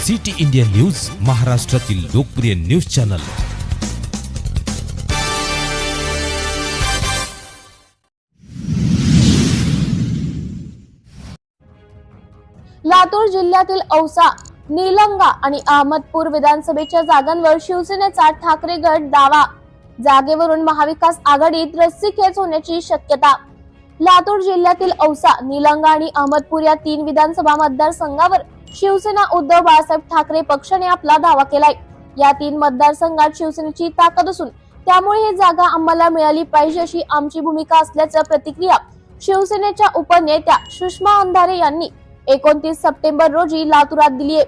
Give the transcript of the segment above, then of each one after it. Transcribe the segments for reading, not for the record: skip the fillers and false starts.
City India news, महाराष्ट्रातील लोकप्रिय news channel. Latur जिल्ह्यातील औसा, निलंगा आणि अहमदपूर विधानसभेच्या जागांवर शिवसेनेचा ठाकरे गट दावा। जागेवरून महाविकास आघाडीत रस्सीखेच होण्याची शक्यता। लातूर जिल्ह्यातील औसा, निलंगा आणि अहमदपूर या 3 विधानसभा मतदारसंघावर शिवसेना उद्धव बाळासाहेब ठाकरे पक्षाने आपला दावा केलाय। या 3 मतदारसंघात शिवसेनेची ताकद असून त्यामुळे ही जागा आम्हाला मिळाली पाहिजे अशी आमची भूमिका असल्याचं प्रतिक्रिया शिवसेनेच्या उपनेत्या सुषमा अंधारे यांनी 29 सप्टेंबर रोजी लातूरात दिली आहे।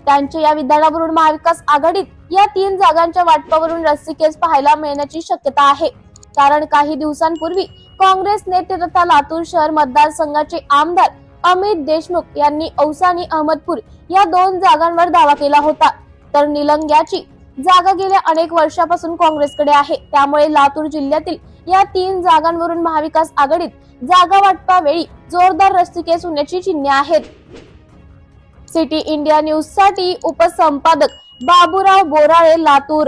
त्यांच्या या विधानावरून महाविकास आघाडीत या 3 जागांच्या वाटपावरून रस्सीखेच पाहायला मिळण्याची शक्यता आहे। कारण काही दिवसांपूर्वी काँग्रेस नेते तथा लातूर शहर मतदारसंघाचे आमदार अमित देशमुख यांनी औसा आणि अहमदपूर या 2 जागांवर दावा केला होता, तर निलंग्याची जागा गेल्या अनेक वर्षापासून काँग्रेसकडे आहे। त्यामुळे लातूर जिल्ह्यातील या 3 जागांवरून महाविकास आघाडीत जागा वाटपावेळी जोरदार रस्सीखेच होण्याची चिन्हे आहेत। सिटी इंडिया न्यूज साठी उपसंपादक बाबूराव बोराळे, लातूर।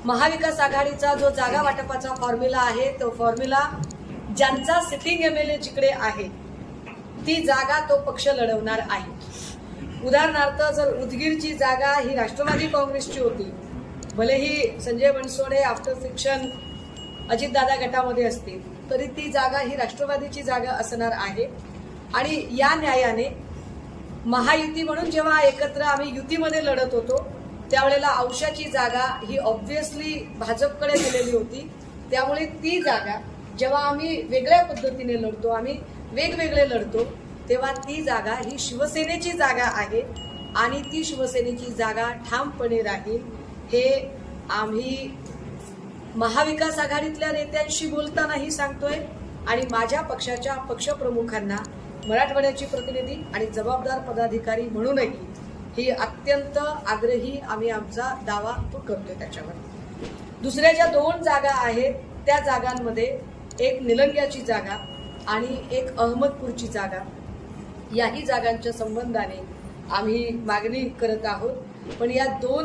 महाविकास आघाडीचा जो जागा वाटपाचा फॉर्म्युला आहे, तो फॉर्म्युला ज्यांचा सिटिंग एमएलए जिकडे आहे ती जागा तो पक्ष लढवणार आहे। उदाहरणार्थ जर उदगीरची जागा ही राष्ट्रवादी काँग्रेसची होती, भलेही संजय बनसोडे आफ्टर फिक्शन अजितदादा गटामध्ये असतील, तरी ती जागा ही राष्ट्रवादीची जागा असणार आहे। आणि या न्यायाने महायुती म्हणून जेव्हा एकत्र आम्ही युतीमध्ये लढत होतो त्यावेळेला औशाची जागा ही ऑब्व्हियसली भाजपकडे गेलेली होती। त्यामुळे ती जागा जेव्हा आम्ही वेगळ्या पद्धतीने लढतो, आम्ही वेगवेगळे लढतो, तेव्हा ती जागा ही शिवसेनेची जागा आहे आणि ती शिवसेनेची जागा ठामपणे राहील। हे आम्ही महाविकास आघाडीतल्या नेत्यांशी बोलतानाही सांगतोय आणि माझ्या पक्षाच्या पक्षप्रमुखांना, मराठवाड्याची प्रतिनिधी आणि जबाबदार पदाधिकारी म्हणूनही ही अत्यंत आग्रही आम्ही आमचा दावा करतोय त्याच्यावर। दुसऱ्या ज्या 2 जागा आहेत त्या जागांमध्ये एक निलंग्याची जागा आणि एक अहमदपूरची जागा, याही जागांच्या संबंधाने आम्ही मागणी करत आहोत। पण या 2